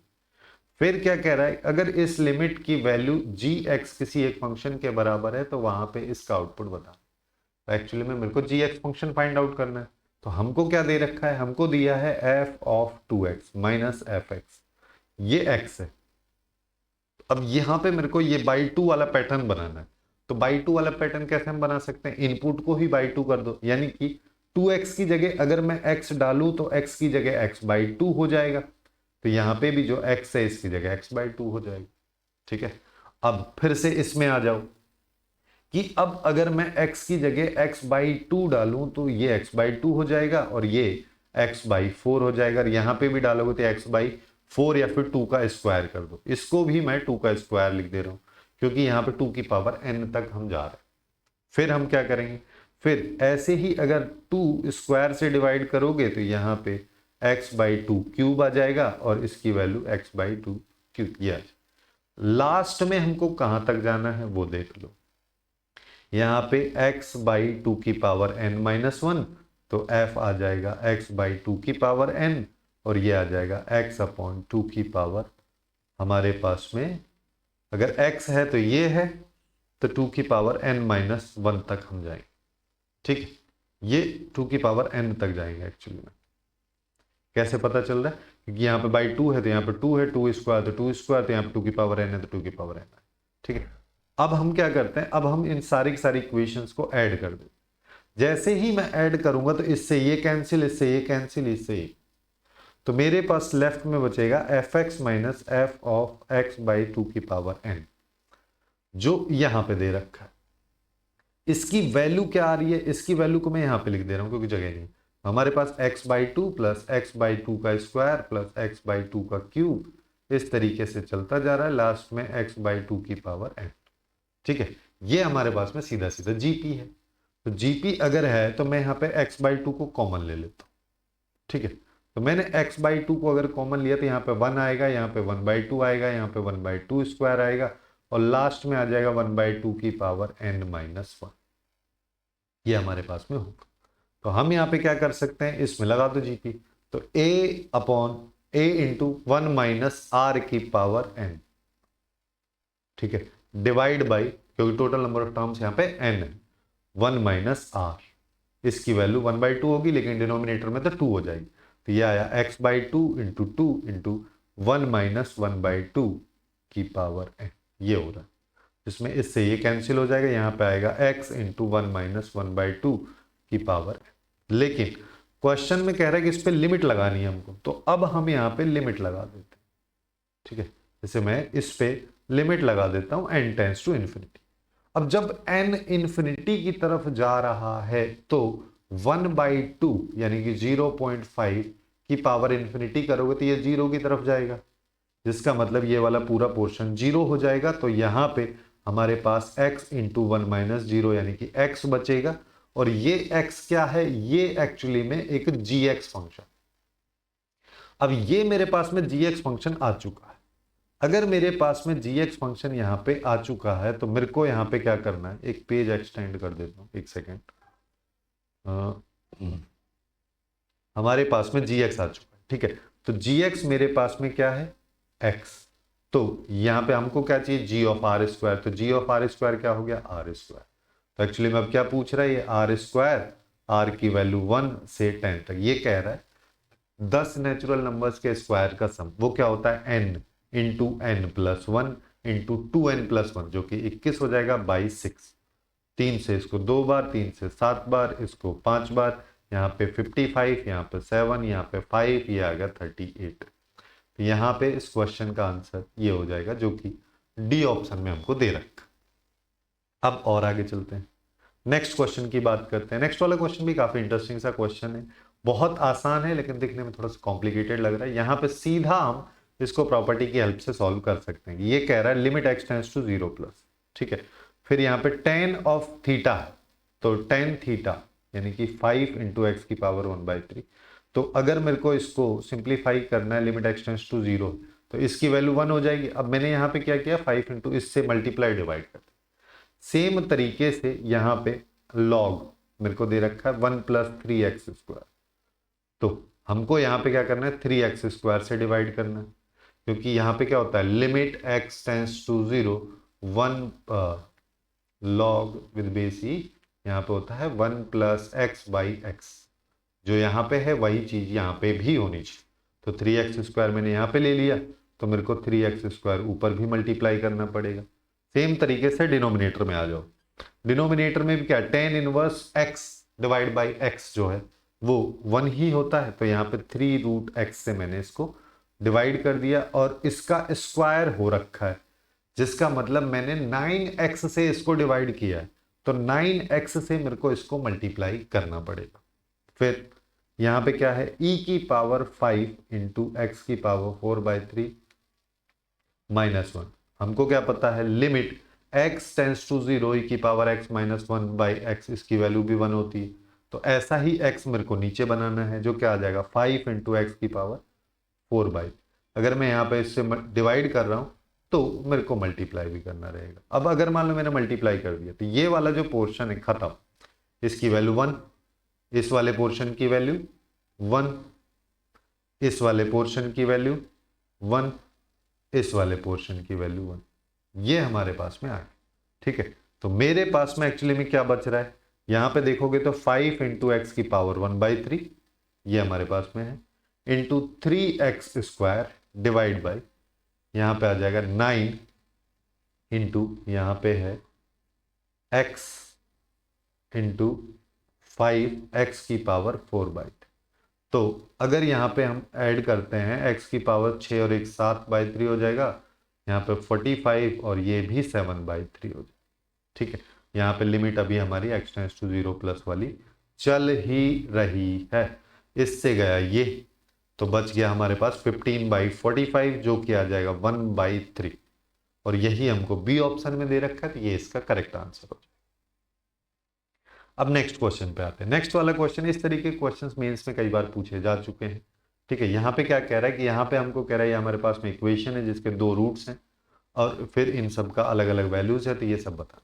फिर क्या कह रहा है, अगर इस लिमिट की वैल्यू gx किसी एक फंक्शन के बराबर है तो वहां पे इसका आउटपुट बता। तो एक्चुअली में मेरे को gx फंक्शन फाइंड आउट करना है, तो हमको क्या दे रखा है, हमको दिया है f of 2x minus fx, ये x है। अब यहां पे मेरे को ये बाई 2 वाला पैटर्न बनाना है, तो बाई 2 वाला पैटर्न कैसे हम बना सकते हैं, इनपुट को ही बाई 2 कर दो, यानी कि 2x की जगह अगर मैं x डालूं तो x की जगह x बाई 2 हो जाएगा, तो यहां पे भी जो x है इसकी जगह x बाई 2 हो जाएगी। ठीक है, अब फिर से इसमें आ जाओ कि अब अगर मैं x की जगह x बाई 2 डालूं तो ये x बाई 2 हो जाएगा और ये x बाई 4 हो जाएगा, और यहां पे भी डालोगे तो x बाई 4 या फिर 2 का स्क्वायर कर दो, इसको भी मैं 2 का स्क्वायर लिख दे रहा हूं क्योंकि यहाँ पे 2 की पावर n तक हम जा रहे हैं। फिर हम क्या करेंगे, फिर ऐसे ही अगर 2 स्क्वायर से डिवाइड करोगे तो यहाँ पे x बाई 2 क्यूब आ जाएगा और इसकी वैल्यू x बाई 2 क्यूब किया। लास्ट में हमको कहाँ तक जाना है वो देख लो, यहाँ पे x बाई 2 की पावर n माइनस 1, तो f आ जाएगा x बाई 2 की पावर n और ये आ जाएगा x अपॉन 2 की पावर, हमारे पास में अगर x है तो ये है, तो 2 की पावर n माइनस 1 तक हम जाएंगे। ठीक है, ये 2 की पावर n तक जाएंगे। एक्चुअली में कैसे पता चल रहा है, क्योंकि यहाँ पे बाई 2 है तो यहाँ पे 2 है, 2 स्क्वायर तो 2 स्क्वायर, तो यहाँ पे 2 की पावर n है तो 2 की पावर n है। ठीक है, अब हम क्या करते हैं, अब हम इन सारी की सारी इक्वेशंस को ऐड कर दें। जैसे ही मैं ऐड करूंगा तो इससे ये कैंसिल, इससे ये कैंसिल, इससे ये, तो मेरे पास लेफ्ट में बचेगा F x minus F of x by 2 की पावर n, जो यहां पे दे रखा है। इसकी वैल्यू क्या आ रही है, इसकी वैल्यू को मैं यहां पे लिख दे रहा हूं क्योंकि जगह नहीं। हमारे पास x by 2 plus x by 2 का स्क्वायर प्लस एक्स बाई 2 का क्यूब, इस तरीके से चलता जा रहा है, लास्ट में x बाई 2 की पावर n। ठीक है, ये हमारे पास में सीधा सीधा जीपी है। तो जीपी अगर है तो मैं यहाँ पे x बाई 2 को कॉमन ले लेता हूँ। ठीक है, तो मैंने x बाई 2 को अगर कॉमन लिया तो यहाँ पे 1 आएगा, यहाँ पे 1 बाई 2 आएगा, यहाँ पे 1 बाई 2 स्क्वायर आएगा और लास्ट में आ जाएगा 1 बाई 2 की पावर n माइनस 1, ये हमारे पास में होगा। तो हम यहाँ पे क्या कर सकते हैं, इसमें लगा दो जीपी, तो a upon a into 1 minus r की पावर n। ठीक है, डिवाइड बाई, क्योंकि टोटल नंबर ऑफ टर्म्स यहाँ पे n है, 1 माइनस आर, इसकी वैल्यू 1 बाई 2 होगी लेकिन डिनोमिनेटर में तो 2 हो जाएगी, तो ये आया x by 2 into 2 into 1 minus 1 by 2 की पावर n, ये हो रहा है, जिसमें इससे ये कैंसिल हो जाएगा, यहाँ पे आएगा x इंटू 1 माइनस 1 बाई 2 की पावर n। लेकिन क्वेश्चन में कह रहा है कि इस पे लिमिट लगानी है हमको, तो अब हम यहाँ पे लिमिट लगा देते हैं। ठीक है, जैसे मैं इस पे लिमिट लगा देता हूं n टेंस टू इन्फिनिटी। अब जब n इन्फिनिटी की तरफ जा रहा है तो 1 बाई 2 यानी कि 0.5 की पावर इन्फिनिटी करोगे तो ये 0 की तरफ जाएगा, जिसका मतलब ये वाला पूरा पोर्शन 0 हो जाएगा। तो यहाँ पे हमारे पास x इंटू 1 माइनस 0 यानी कि x बचेगा, और ये x क्या है, ये एक्चुअली में एक gx फंक्शन, अब ये मेरे पास में gx फंक्शन आ चुका है। अगर मेरे पास में gx फंक्शन यहाँ पे आ चुका है तो मेरे को यहाँ पे क्या करना है, एक पेज एक्सटेंड कर देता हूँ, एक सेकेंड। हमारे पास में gx आ चुका है, ठीक है। तो gx मेरे पास में क्या है, x। तो यहाँ पे हमको क्या चाहिए, g ऑफ आर स्क्वायर। तो g ऑफ आर स्क्वायर क्या हो गया, आर स्क्वायर। तो एक्चुअली में अब क्या पूछ रहा है, ये आर स्क्वायर, आर की वैल्यू 1 से 10 तक। ये कह रहा है 10 नेचुरल नंबर्स के स्क्वायर का सम, वो क्या होता है, n into n plus 1 into 2n plus 1, जो कि 21 हो जाएगा बाई 6। 3 से इसको 2 बार, 3 से 7 बार, इसको 5 बार, यहाँ पे 55, यहाँ पे 7, यहाँ पे 5, ये आ गया 38। तो यहाँ पे इस क्वेश्चन का आंसर ये हो जाएगा, जो कि डी ऑप्शन में हमको दे रखा। अब और आगे चलते हैं, नेक्स्ट क्वेश्चन की बात करते हैं। नेक्स्ट वाला क्वेश्चन भी काफी इंटरेस्टिंग सा क्वेश्चन है, बहुत आसान है लेकिन दिखने में थोड़ा सा कॉम्प्लिकेटेड लग रहा है। यहाँ पे सीधा हम इसको प्रॉपर्टी की हेल्प से सॉल्व कर सकते हैं। ये कह रहा है limit x tends to 0 plus, ठीक है। फिर यहाँ पे tan ऑफ थीटा, तो tan थीटा यानी कि 5 इंटू एक्स की पावर 1/3। तो अगर मेरे को इसको सिंप्लीफाई करना है, लिमिट x टेंड्स टू 0, तो इसकी वैल्यू 1 हो जाएगी। अब मैंने यहाँ पे क्या किया, 5 इंटू इससे मल्टीप्लाई डिवाइड कर। सेम तरीके से यहाँ पे लॉग मेरे को दे रखा है 1 प्लस 3x स्क्वायर। तो हमको यहाँ पे क्या करना है, 3x स्क्वायर से डिवाइड करना है, क्योंकि यहाँ पे क्या होता है, limit x tends to 0 1 log with base e, यहाँ पे होता है 1 प्लस एक्स बाई एक्स। जो यहाँ पे है वही चीज यहाँ पे भी होनी चाहिए। तो 3x स्क्वायर मैंने यहाँ पे ले लिया, तो मेरे को 3x स्क्वायर ऊपर भी मल्टीप्लाई करना पड़ेगा। सेम तरीके से डिनोमिनेटर में आ जाओ। डिनोमिनेटर में भी क्या, tan inverse x divide by x जो है वो 1 ही होता है। तो यहाँ पे 3√x से मैंने इसको डिवाइड कर दिया और इसका स्क्वायर हो रखा है, जिसका मतलब मैंने 9x से इसको डिवाइड किया है। तो 9x से मेरे को इसको मल्टीप्लाई करना पड़ेगा। फिर यहाँ पे क्या है, e की पावर 5 इंटू एक्स की पावर 4/3 माइनस 1। हमको क्या पता है, limit x tends to 0 e की पावर x माइनस 1/x, इसकी वैल्यू भी 1 होती है। तो ऐसा ही x मेरे को नीचे बनाना है, जो क्या आ जाएगा 5 इंटू एक्स की पावर 4/। अगर मैं यहाँ पे इससे डिवाइड कर रहा हूँ तो मेरे को मल्टीप्लाई भी करना रहेगा। अब अगर मान लो मैंने मल्टीप्लाई कर दिया तो ये वाला जो पोर्शन है खत्म, इसकी वैल्यू 1, इस वाले पोर्शन की वैल्यू 1, इस वाले पोर्शन की वैल्यू 1, इस वाले पोर्शन की वैल्यू 1। ये हमारे पास में आ गया, ठीक है। तो मेरे पास में एक्चुअली में क्या बच रहा है, यहाँ पे देखोगे तो 5 इंटू एक्स की पावर 1/3 ये हमारे पास में है, into 3x square divide by, यहाँ पे आ जाएगा 9 इंटू यहाँ पे है x इंटू 5x की पावर 4/। तो अगर यहाँ पे हम ऐड करते हैं x की पावर 6 और 1 7/3 हो जाएगा, यहाँ पे 45 और ये भी 7/3 हो जाएगा, ठीक है। यहाँ पे लिमिट अभी हमारी x टेंड्स टू 0 प्लस वाली चल ही रही है। इससे गया ये, तो बच गया हमारे पास 15/45, जो कि आ जाएगा 1/3। और यही हमको बी ऑप्शन में दे रखा है, तो ये इसका करेक्ट आंसर हो जाएगा। अब नेक्स्ट क्वेश्चन पे आते हैं। नेक्स्ट वाला क्वेश्चन, इस तरीके के क्वेश्चंस मेंस में कई बार पूछे जा चुके हैं, ठीक है। यहाँ पे क्या कह रहा है कि यहाँ पे हमको कह रहा है ये हमारे पास में इक्वेशन है जिसके 2 रूट्स हैं और फिर इन सब का अलग अलग वैल्यूज है, तो ये सब बता।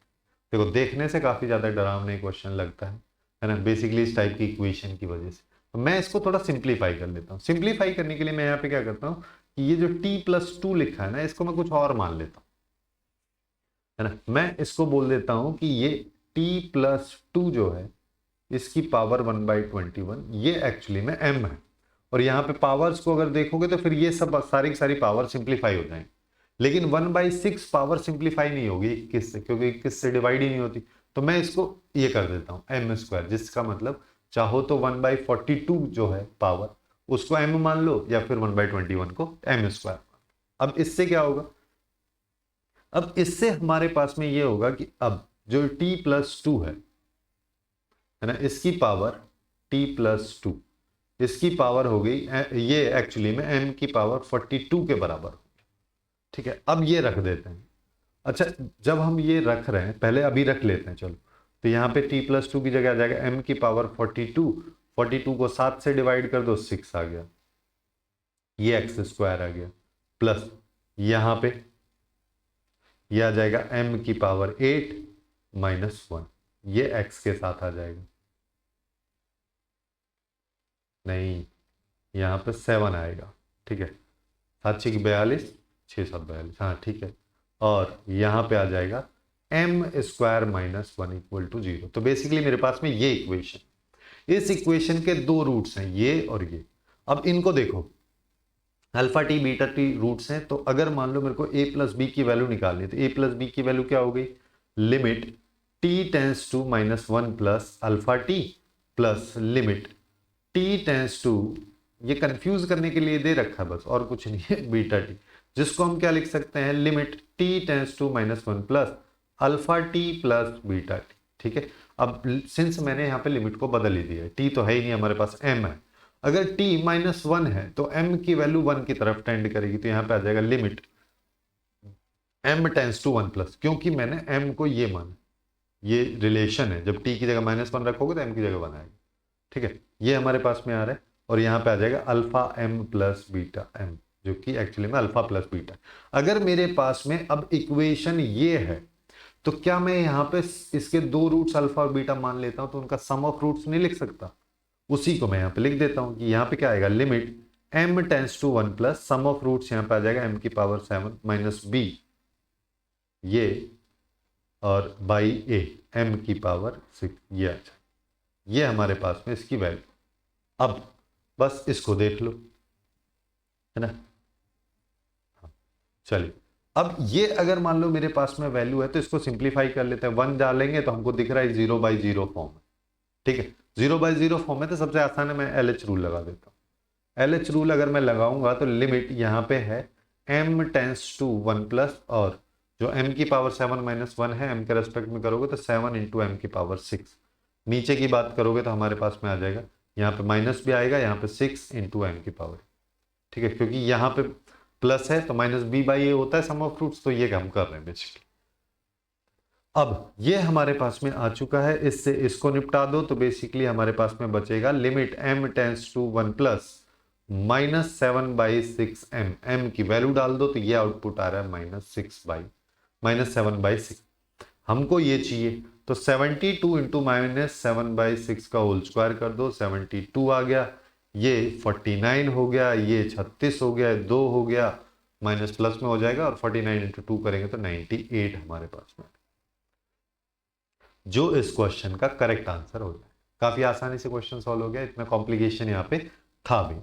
देखो देखने से काफी ज्यादा डरावना क्वेश्चन लगता है ना, बेसिकली इस टाइप की इक्वेशन की वजह से। तो मैं इसको थोड़ा सिंप्लीफाई कर लेता हूँ। सिंप्लीफाई करने के लिए मैं यहाँ पे क्या करता हूँ कि ये जो t+2 लिखा है ना, इसको मैं कुछ और मान लेता हूँ, है ना। मैं इसको बोल देता हूँ कि ये t+2 जो है इसकी पावर 1/21, ये एक्चुअली में m है। और यहाँ पे पावर्स को अगर देखोगे तो फिर ये सब सारी की सारी पावर सिंप्लीफाई हो जाएंगे, लेकिन 1/6 पावर सिंप्लीफाई नहीं होगी 21 से, क्योंकि 21 से डिवाइड ही नहीं होती। तो मैं इसको ये कर देता हूँ m², जिसका मतलब चाहो तो 1/42 जो है पावर उसको m मान लो, या फिर 1/21 को m²। अब इससे क्या होगा, अब इससे हमारे पास में ये होगा कि अब जो t+2 है ना, इसकी पावर t+2, इसकी पावर हो गई, ये एक्चुअली में m की पावर 42 के बराबर, ठीक है। अब ये रख देते हैं। अच्छा, जब हम ये रख रहे हैं, पहले अभी रख लेते हैं चलो। तो यहाँ पे t+2 की जगह आ जाएगा m की पावर 42, 42 को 7 से डिवाइड कर दो 6 आ गया, ये एक्स स्क्वायर आ गया प्लस यहाँ पे ये आ जाएगा m की पावर 8 माइनस 1, ये x के साथ आ जाएगा, नहीं यहाँ पे 7 आएगा, ठीक है, 7 6 42, 6 7 42, हाँ ठीक है, और यहाँ पे आ जाएगा m square minus 1 equal to 0। तो बेसिकली मेरे पास में ये इक्वेशन, इस इक्वेशन के दो रूट्स हैं, ये और ये। अब इनको देखो, alpha t beta t roots हैं, तो अगर मान लो मेरे को a प्लस बी की वैल्यू निकालनी है, तो a प्लस बी की वैल्यू क्या हो गई, limit t tends to minus 1 plus alpha t plus limit t tends to, ये कंफ्यूज करने के लिए दे रखा है बस, और कुछ नहीं है, बीटा टी, जिसको हम क्या लिख सकते हैं, limit t tends to minus 1 plus alpha t plus beta t, ठीक है। अब सिंस मैंने यहाँ पे लिमिट को बदल ही दिया है, t तो है ही नहीं हमारे पास, m है, अगर t माइनस 1 है तो m की वैल्यू 1 की तरफ टेंड करेगी, तो यहाँ पे आ जाएगा limit m tends to 1 plus, क्योंकि मैंने m को ये माना, ये रिलेशन है, जब t की जगह माइनस 1 रखोगे तो m की जगह 1 आएगी, ठीक है, ये हमारे पास में आ रहा है, और यहाँ पे आ जाएगा alpha m plus beta m, जो कि एक्चुअली में अल्फा प्लस बीटा। अगर मेरे पास में अब इक्वेशन ये है, तो क्या मैं यहाँ पे इसके दो रूट्स अल्फा और बीटा मान लेता हूँ, तो उनका सम ऑफ रूट्स नहीं लिख सकता, उसी को मैं यहाँ पे लिख देता हूँ कि यहाँ पे क्या आएगा, limit m tends to 1 plus sum of roots, यहाँ पे आ जाएगा m की पावर 7 माइनस b, ये और बाई a m की पावर 6, ये आ जाए, ये हमारे पास में इसकी वैल्यू। अब बस इसको देख लो, है ना, चलिए अब ये अगर मान लो मेरे पास में वैल्यू है, तो इसको सिंप्लीफाई कर लेते हैं, 1 डालेंगे तो हमको दिख रहा है 0/0 फॉर्म है, ठीक है, 0/0 फॉर्म है, तो सबसे आसान है, मैं LH रूल लगा देता हूँ। LH रूल अगर मैं लगाऊंगा तो लिमिट यहाँ पे है m टेंस टू 1 प्लस, और जो m की पावर 7 माइनस 1 है, m के रेस्पेक्ट में करोगे तो 7 इंटू m की पावर 6, नीचे की बात करोगे तो हमारे पास में आ जाएगा, यहाँ पे माइनस भी आएगा, यहाँ पे 6 इंटू m की पावर, ठीक है, क्योंकि यहाँ पे प्लस है तो माइनस b बाई ए होता है सम ऑफ फ्रूट्स, तो ये हम कर रहे हैं बेसिकली। अब ये हमारे पास में आ चुका है, इससे इसको निपटा दो, तो बेसिकली हमारे पास में बचेगा limit m tends to 1 plus minus 7/6 m की वैल्यू डाल दो, तो ये आउटपुट आ रहा है माइनस 7/6, हमको ये चाहिए, तो 72 इंटू माइनस 7/6 का होल स्क्वायर कर दो, 72 आ गया, ये 49 हो गया, ये 36 हो गया, 2 हो गया, माइनस प्लस में हो जाएगा, और 49 इंटू 2 करेंगे तो 98 हमारे पास में, जो इस क्वेश्चन का करेक्ट आंसर हो जाए। काफी आसानी से क्वेश्चन सॉल्व हो गया, इतना कॉम्प्लिकेशन यहाँ पे था भी,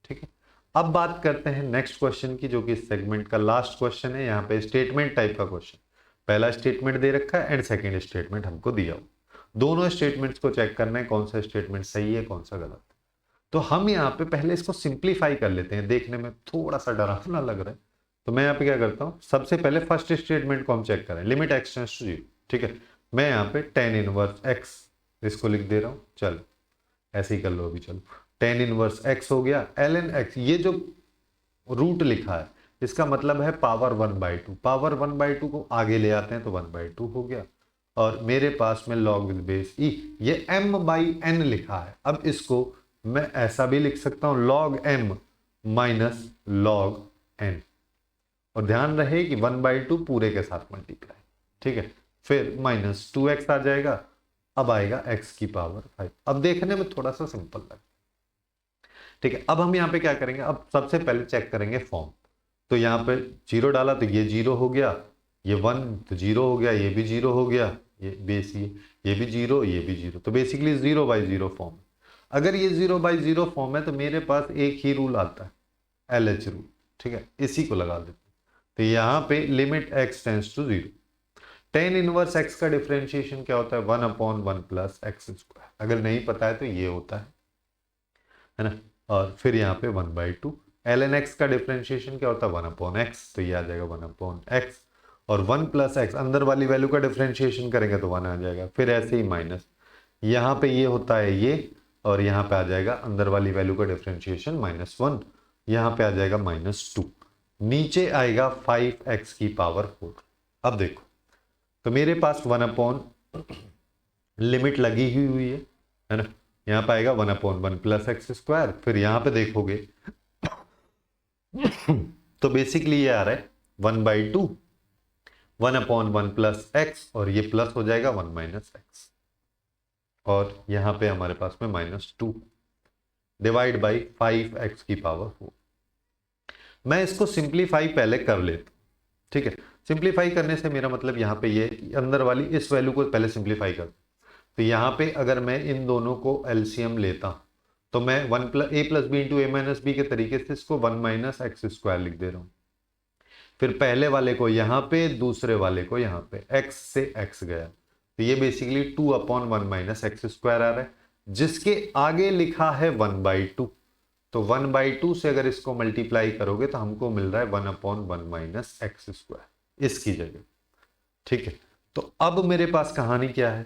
ठीक है। अब बात करते हैं नेक्स्ट क्वेश्चन की, जो कि इस सेगमेंट का लास्ट क्वेश्चन है। यहाँ पे स्टेटमेंट टाइप का क्वेश्चन, पहला स्टेटमेंट दे रखा है एंड सेकेंड स्टेटमेंट हमको दिया हो, दोनों स्टेटमेंट्स को चेक करना है कौन सा स्टेटमेंट सही है कौन सा गलत है। तो हम यहाँ पे पहले इसको सिंप्लीफाई कर लेते हैं, देखने में थोड़ा सा डरावना लग रहा है, तो मैं यहाँ पे क्या करता हूँ, सबसे पहले फर्स्ट स्टेटमेंट को हम चेक करें, लिमिट x टेंड्स टू 0, ठीक है, मैं यहाँ पे tan इनवर्स x इसको लिख दे रहा हूँ, चलो ऐसे ही कर लो अभी, चलो tan इनवर्स x हो गया, ln x, ये जो रूट लिखा है इसका मतलब है पावर 1/2, पावर 1/2 को आगे ले आते हैं तो 1/2 हो गया, और मेरे पास में log बेस e, ये m/n लिखा है, अब इसको मैं ऐसा भी लिख सकता हूं log m minus log n, और ध्यान रहे कि 1/2 पूरे के साथ मल्टीप्लाई, ठीक है, फिर माइनस 2x आ जाएगा, अब आएगा x की पावर 5। अब देखने में थोड़ा सा सिंपल लगे, ठीक है। अब हम यहाँ पे क्या करेंगे, अब सबसे पहले चेक करेंगे फॉर्म, तो यहाँ पे 0 डाला तो ये 0 हो गया, ये 1 तो 0 हो गया, ये भी 0 हो गया, ये बेस ये भी 0, ये भी 0, तो बेसिकली 0/0 फॉर्म। अगर ये 0/0 फॉर्म है तो मेरे पास एक ही रूल आता है, LH रूल, ठीक है, इसी को लगा देते हैं। तो यहाँ पे limit x tends to 0, tan inverse x का डिफरेंशिएशन क्या होता है, 1/1 प्लस x स्क्वायर, अगर नहीं पता है तो ये होता है ना, और फिर यहाँ पे 1/2, ln x का डिफरेंशिएशन क्या होता है, 1/x, तो ये आ जाएगा 1/x, और 1 प्लस x अंदर वाली वैल्यू का डिफरेंशिएशन करेंगे तो 1 आ जाएगा, फिर ऐसे ही माइनस, यहाँ पे ये होता है ये, और यहाँ पे आ जाएगा अंदर वाली वैल्यू का डिफरेंशिएशन -1, यहाँ पे आ जाएगा -2, नीचे आएगा 5x की पावर 4। अब देखो, तो मेरे पास 1/, लिमिट लगी हुई है ना, यहाँ पे आएगा 1/1 प्लस x स्क्वायर, फिर यहाँ पे देखोगे तो बेसिकली ये आ रहा है 1/2 1/1 प्लस एक्स, और ये प्लस हो जाएगा 1 माइनस एक्स, और यहां पे हमारे पास में -2 डिवाइड बाई 5x की पावर 4। मैं इसको सिंप्लीफाई पहले कर लेता, ठीक है। सिंप्लीफाई करने से मेरा मतलब यहाँ पे ये अंदर वाली इस वैल्यू को पहले सिंप्लीफाई कर, तो यहाँ पे अगर मैं इन दोनों को एलसीएम लेता तो मैं a plus b into a minus b के तरीके से इसको 1 माइनस एक्स स्क्वायर लिख दे रहा हूँ। फिर पहले वाले को यहाँ पे, दूसरे वाले को यहाँ पे, x से x गया, तो ये बेसिकली 2/1 माइनस एक्स स्क्वायर आ रहा है, जिसके आगे लिखा है 1/2। तो 1/2 से अगर इसको मल्टीप्लाई करोगे तो हमको मिल रहा है 1/1 माइनस एक्स स्क्वायर इसकी जगह, ठीक है। तो अब मेरे पास कहानी क्या है?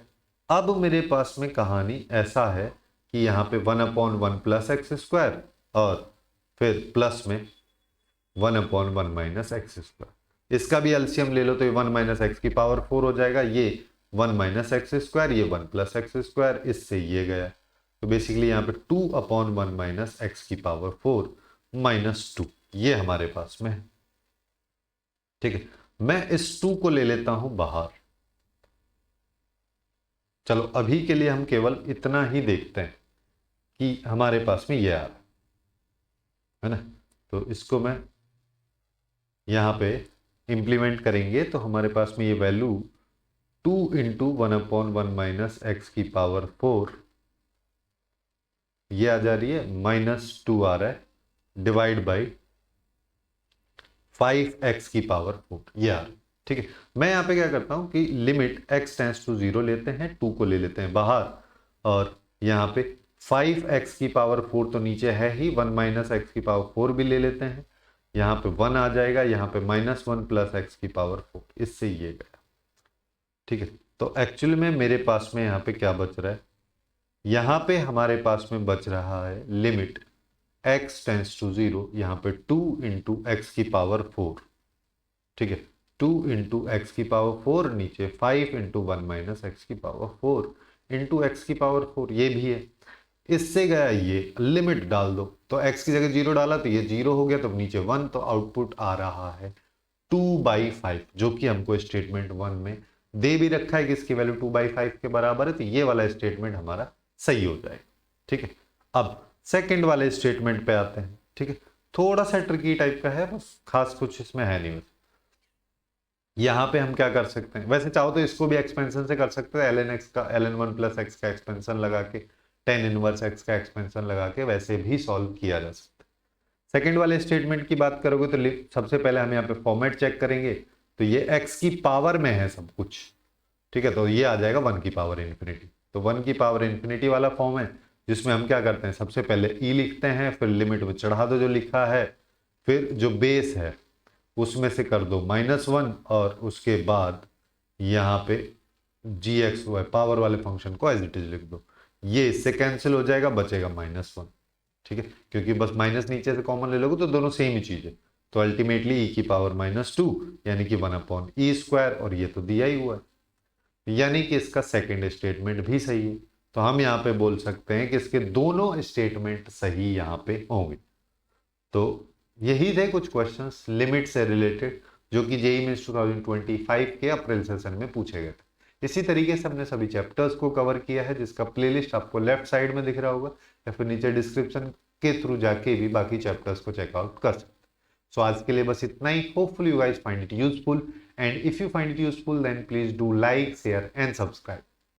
अब मेरे पास में कहानी ऐसा है कि यहाँ पे 1/1 प्लस एक्स स्क्वायर, और फिर प्लस में 1/1 माइनस एक्स स्क्वायर। इसका भी एलसीएम ले लो तो ये 1 माइनस एक्स की पावर 4 हो जाएगा, ये 1 माइनस एक्स स्क्वायर, ये 1 प्लस एक्स स्क्वायर, इससे ये गया। तो बेसिकली यहाँ पे 2/1 माइनस एक्स की पावर 4 -2 ये हमारे पास में है, ठीक है। मैं इस 2 को ले लेता हूं बाहर। चलो अभी के लिए हम केवल इतना ही देखते हैं कि हमारे पास में ये आ रहा है ना। तो इसको मैं यहाँ पे इंप्लीमेंट करेंगे तो हमारे पास में ये वैल्यू 2 इंटू 1/1 माइनस एक्स की पावर 4 ये आ जा रही है, -2 आ रहा है, डिवाइड बाई 5x की पावर 4 ये आ रहा है, ठीक है। मैं यहाँ पे क्या करता हूँ कि लिमिट x टेंड्स टू 0 लेते हैं, 2 को ले लेते हैं बाहर, और यहाँ पे 5x की पावर 4 तो नीचे है ही, 1 माइनस एक्स की पावर 4 भी ले लेते हैं, यहाँ पे 1 आ जाएगा, यहाँ पे -1 प्लस एक्स की पावर 4, इससे ये गया, ठीक है। तो एक्चुअली में मेरे पास में यहाँ पे क्या बच रहा है? यहाँ पे हमारे पास में बच रहा है लिमिट x टेंड्स टू 0, यहाँ पे 2 इंटू एक्स की पावर 4, ठीक है। 2 इंटू एक्स की पावर 4, नीचे 5 इंटू 1 माइनस एक्स की पावर 4 इंटू एक्स की पावर 4, ये भी है, इससे गया ये, लिमिट डाल दो तो x की जगह 0 डाला तो ये 0 हो गया, तो नीचे 1, तो आउटपुट आ रहा है 2/5, जो कि हमको स्टेटमेंट 1 में दे भी रखा है कि इसकी वैल्यू 2/5 के बराबर है, तो ये वाला स्टेटमेंट हमारा सही हो जाएगा, ठीक है। अब सेकंड वाले स्टेटमेंट पे आते हैं, ठीक है। थोड़ा सा ट्रिकी टाइप का है, बस खास कुछ इसमें है नहीं। यहाँ पे हम क्या कर सकते हैं, वैसे चाहो तो इसको भी एक्सपेंशन से कर सकते हैं, ln x का ln1 प्लस एक्स का एक्सपेंशन लगा के, tan इनवर्स x का एक्सपेंशन लगा के वैसे भी सॉल्व किया जा सकता है। सेकंड वाले स्टेटमेंट की बात करोगे तो सबसे पहले हम यहाँ पे फॉर्मेट चेक करेंगे, तो ये x की पावर में है सब कुछ, ठीक है। तो ये आ जाएगा 1 की पावर इन्फिनिटी, तो 1 की पावर इन्फिनिटी वाला फॉर्म है, जिसमें हम क्या करते हैं, सबसे पहले e लिखते हैं, फिर लिमिट में चढ़ा दो जो लिखा है, फिर जो बेस है उसमें से कर दो -1, और उसके बाद यहाँ पे gx पावर वाले फंक्शन को एज इट इज लिख दो, ये इससे कैंसिल हो जाएगा, बचेगा -1, ठीक है। क्योंकि बस माइनस नीचे से कॉमन ले लोगे तो दोनों सेम ही चीज है, तो अल्टीमेटली e की पावर -2 यानी कि 1/e², और ये तो दिया ही हुआ है, यानी कि इसका सेकेंड स्टेटमेंट भी सही है। तो हम यहाँ पे बोल सकते हैं कि इसके दोनों स्टेटमेंट सही यहाँ पे होंगे। तो यही थे कुछ क्वेश्चंस लिमिट से रिलेटेड जो कि जेईई मेंस 2025 के अप्रैल सेशन में पूछे गए थे। इसी तरीके से हमने सभी चैप्टर्स को कवर किया है, जिसका प्लेलिस्ट आपको लेफ्ट साइड में दिख रहा होगा, या फिर नीचे डिस्क्रिप्शन के थ्रू जाके भी बाकी चैप्टर्स को चेकआउट कर सकते हैं। सो आज के लिए बस इतना ही। Hopefully you guys find it useful, and if you find it useful then please do like, share and subscribe.